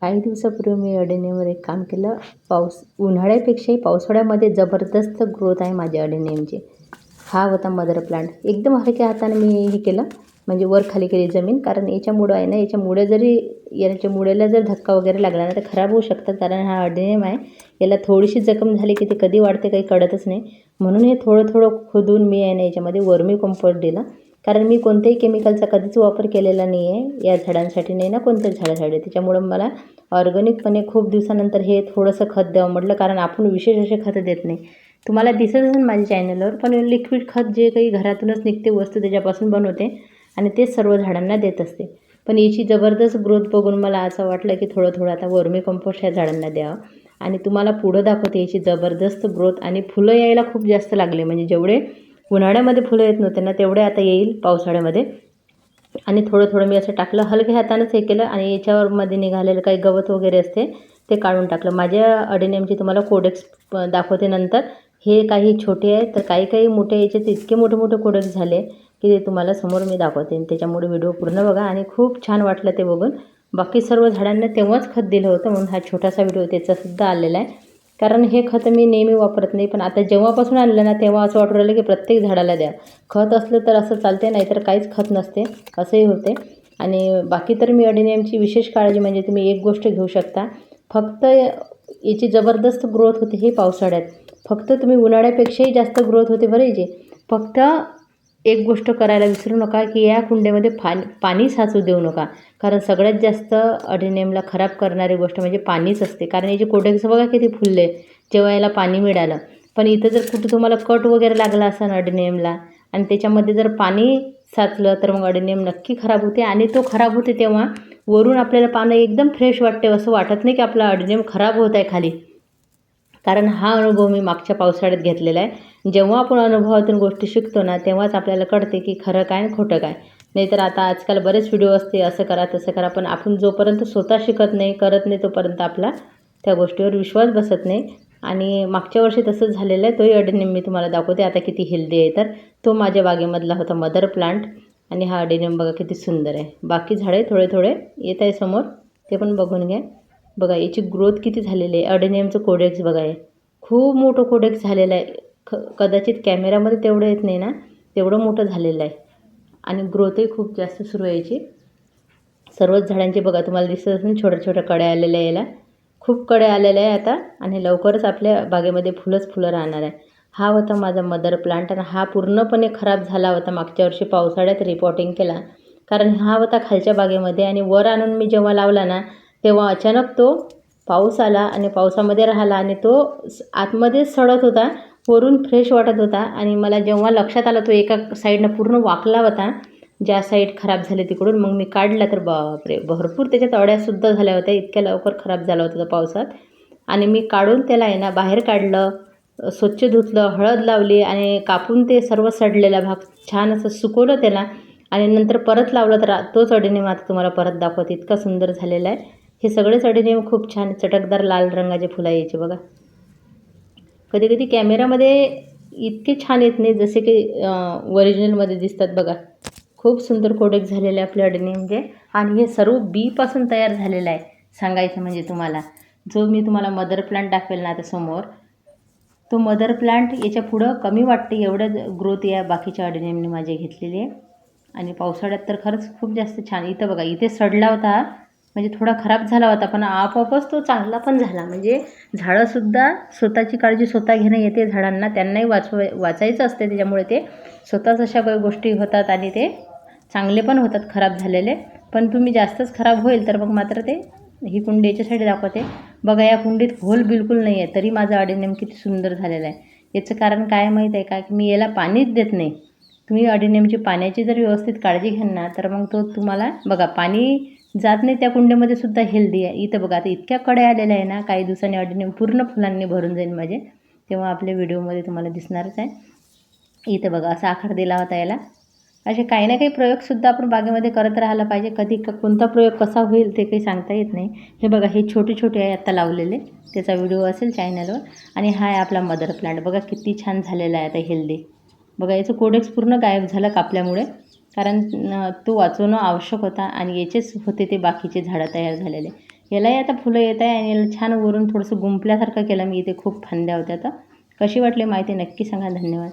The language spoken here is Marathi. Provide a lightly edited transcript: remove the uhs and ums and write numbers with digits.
काही दिवसापूर्वी मी अडेनियमवर एक काम केलं. उन्हाळ्यापेक्षाही पावसाळ्यामध्ये जबरदस्त ग्रोथ आहे माझ्या अडेनियमची. हा होता मदर प्लांट. एकदम हलक्या हाताने मी हे केलं, म्हणजे वर खाली केली जमीन. कारण याच्या मुळं आहे ना, याच्या मुळ्याला जर धक्का वगैरे लागला ना तर खराब होऊ शकतात. कारण हा अडेनियम आहे, याला थोडीशी जखम झाली की ते कधी वाढते काही कळतच नाही. म्हणून हे थोडं थोडं खोदून मी आहे ना याच्यामध्ये वर्मी कंपोस्ट दिलं. कारण मी कोणत्याही केमिकलचा कधीच वापर केलेला नाही आहे या झाडांसाठी, नाही ना कोणत्याच झाडासाठी. त्याच्यामुळं मला ऑर्गॅनिकपणे खूप दिवसानंतर हे थोडंसं खत द्यावं म्हटलं. कारण आपण विशेष असे खतं देत नाही. तुम्हाला दिसत असेल माझ्या चॅनलवर, पण लिक्विड खत जे काही घरातूनच निघते वस्तू त्याच्यापासून बनवते आणि तेच सर्व झाडांना देत असते. पण याची जबरदस्त ग्रोथ बघून मला असं वाटलं की थोडं आता वर्मी कंपोस्ट ह्या झाडांना द्यावं. आणि तुम्हाला पुढं दाखवते याची जबरदस्त ग्रोथ. आणि फुलं यायला खूप जास्त लागले, म्हणजे जेवढे उन्हाळ्यामध्ये फुलं येत नव्हते ना तेवढे आता येईल पावसाळ्यामध्ये. आणि थोडं मी असं टाकलं, हलक्या हातानंच हे केलं. आणि याच्यावरमध्ये निघालेलं काही गवत वगैरे असते ते काढून टाकलं. माझ्या अडेनियमची तुम्हाला कोडेक्स दाखवते नंतर. हे काही छोटे आहेत तर काही मोठे. याच्यात इतके मोठे कोडेक्स झाले की ते तुम्हाला समोर मी दाखवते. त्याच्यामुळे व्हिडिओ पूर्ण बघा. आणि खूप छान वाटलं ते बघून. बाकी सर्व झाडांना तेव्हाच खत दिलं होतं, म्हणून हा छोटासा व्हिडिओ त्याचासुद्धा आलेला आहे. कारण हे खत मी नेहमी वापरत नाही, पण आता जेव्हापासून आणलं ना तेव्हा असं वाटू राहिलं की प्रत्येक झाडाला द्या. खत असलं तर असं चालते, नाहीतर काहीच खत नसते, असंही होते. आणि बाकी तर मी अडेनियमची विशेष काळजी, म्हणजे तुम्ही एक गोष्ट घेऊ शकता, फक्त याची जबरदस्त ग्रोथ होते हे पावसाळ्यात. फक्त तुम्ही उन्हाळ्यापेक्षाही जास्त ग्रोथ होते बरं याची. फक्त एक गोष्ट करायला विसरू नका की या कुंड्यामध्ये पाणी साचू देऊ नका. कारण सगळ्यात जास्त अडेनियमला खराब करणारी गोष्ट म्हणजे पाणीच असते. कारण याचे कोडेक्स बघा किती फुलले जेव्हा याला पाणी मिळालं. पण इथं जर कुठं तुम्हाला कट वगैरे लागला असेल अडेनियमला आणि त्याच्यामध्ये जर पाणी साचलं तर मग अडेनियम नक्की खराब होते. आणि तो खराब होते तेव्हा वरून आपल्याला पानं एकदम फ्रेश वाटते, असं वाटत नाही की आपला अडेनियम खराब होत आहे खाली. कारण हा अनुभव मी मागच्या पावसाळ्यात घेतलेला आहे. जेव्हा आपण अनुभवातून गोष्टी शिकतो ना तेव्हाच आपल्याला कळते की खरं काय आणि खोटं काय. नाहीतर आता आजकाल बरेच व्हिडिओ असते असं करा तसं करा, पण आपण जोपर्यंत स्वतः शिकत नाही करत नाही तोपर्यंत आपला त्या गोष्टीवर विश्वास बसत नाही. आणि मागच्या वर्षी तसंच झालेलं आहे. तोही अडेनियम मी तुम्हाला दाखवते आता किती हेल्दी आहे. तर तो माझ्या बागेमधला होता मदर प्लांट. आणि हा अडेनियम बघा किती सुंदर आहे. बाकी झाडे थोडे येत आहे समोर, ते पण बघून घ्या. बघा याची ग्रोथ किती झालेली आहे. अडेनियमचं कोडेक्स बघा, आहे खूप मोठं कोडेक्स झालेलं आहे. कदाचित कॅमेऱ्यामध्ये तेवढं येत नाही ना, तेवढं मोठं झालेलं आहे. आणि ग्रोथही खूप जास्त सुरू आहे याची. सर्वच झाडांचे बघा तुम्हाला दिसत असेल छोट्या कड्या आलेल्या याला. खूप कड्या आलेल्या आहे आता. आणि लवकरच आपल्या बागेमध्ये फुलं राहणार आहे. हा होता माझा मदर प्लांट. आणि हा पूर्णपणे खराब झाला होता मागच्या वर्षी पावसाळ्यात रिपोर्टिंग केला. कारण हा होता खालच्या बागेमध्ये आणि वर आणून मी जेव्हा लावला ना तेव्हा अचानक तो पाऊस आला आणि पावसामध्ये राहिला आणि तो आतमध्येच सडत होता, वरून फ्रेश वाटत होता. आणि मला जेव्हा लक्षात आलं तो एका साईडनं पूर्ण वाकला होता, ज्या साईड खराब झाले तिकडून. मग मी काढला तर बापरे, भरपूर त्याच्यात अळ्यासुद्धा झाल्या होत्या. इतक्या लवकर खराब झाला होता पावसात. आणि मी काढून त्याला आहे ना बाहेर काढलं, स्वच्छ धुतलं, हळद लावली आणि कापून ते सर्व सडलेला भाग छान असं सुकवलं त्याला. आणि नंतर परत लावलं तर तोच अडेनियम आता तुम्हाला परत दाखवते. इतका सुंदर झालेला आहे. हे सगळेच अडेनियम खूप छान चटकदार लाल रंगाचे फुलं यायचे बघा. कधी कॅमेरामध्ये इतके छान येत नाही जसे की ओरिजिनलमध्ये दिसतात बघा. खूप सुंदर कोडेक्स झालेले आपले अडेनियमचे. आणि हे सर्व बीपासून तयार झालेलं आहे सांगायचं म्हणजे तुम्हाला. जो मी तुम्हाला मदर प्लांट दाखवेल ना आता समोर, तो मदर प्लांट याच्या पुढं कमी वाटते एवढं ग्रोथ या बाकीच्या अडेनियमने माझे घेतलेली आहे. आणि पावसाळ्यात तर खरंच खूप जास्त छान. इथं बघा, इथे सडला होता, म्हणजे थोडा खराब झाला होता, पण आपोआपच तो चांगला पण झाला. म्हणजे झाडंसुद्धा स्वतःची काळजी स्वतः घेणं येते झाडांना. त्यांनाही वाचायचं असते, त्याच्यामुळे ते स्वतःच अशा गोष्टी होतात आणि ते चांगले पण होतात खराब झालेले. पण तुम्ही जास्तच खराब होईल तर मग मात्र ते ही कुंडी याच्यासाठी दाखवते. बघा या कुंडीत होल बिलकुल नाही आहे, तरी माझा अडेनियम किती सुंदर झालेला आहे. याचं कारण काय माहीत आहे का, की मी याला पाणीच देत नाही. तुम्ही अडेनियमची पाण्याची जर व्यवस्थित काळजी घ्याल ना तर मग तो तुम्हाला बघा पाणी जात नाही. त्या कुंड्यामध्ये सुद्धा हेल्दी आहे. इथं बघा आता इतक्या कड्या आलेल्या आहे ना, काही दिवसांनी अडेनियम पूर्ण फुलांनी भरून जाईल माझे, तेव्हा आपल्या व्हिडिओमध्ये तुम्हाला दिसणारच आहे. इथं बघा असा आकार दिला होता याला. असे काही ना काही प्रयोगसुद्धा आपण बागेमध्ये करत राहायला पाहिजे. कधी कोणता प्रयोग कसा होईल ते काही सांगता येत नाही. हे बघा हे छोटे आहे आत्ता लावलेले, त्याचा व्हिडिओ असेल चॅनलवर. आणि हा आहे आपला मदर प्लांट. बघा किती छान झालेला आहे आता हेल्दी. बघा याचं कोडेक्स पूर्ण गायब झालं कापल्यामुळे, कारण तो वाचवणं आवश्यक होता आणि याचेच होते ते बाकीचे झाडं तयार झालेले. यालाही आता फुलं येत आहे आणि याला छान वरून थोडंसं गुंफल्यासारखं केलं मी. इथे खूप फांद्या होत्या. तर कशी वाटली माहिती नक्की सांगा. धन्यवाद.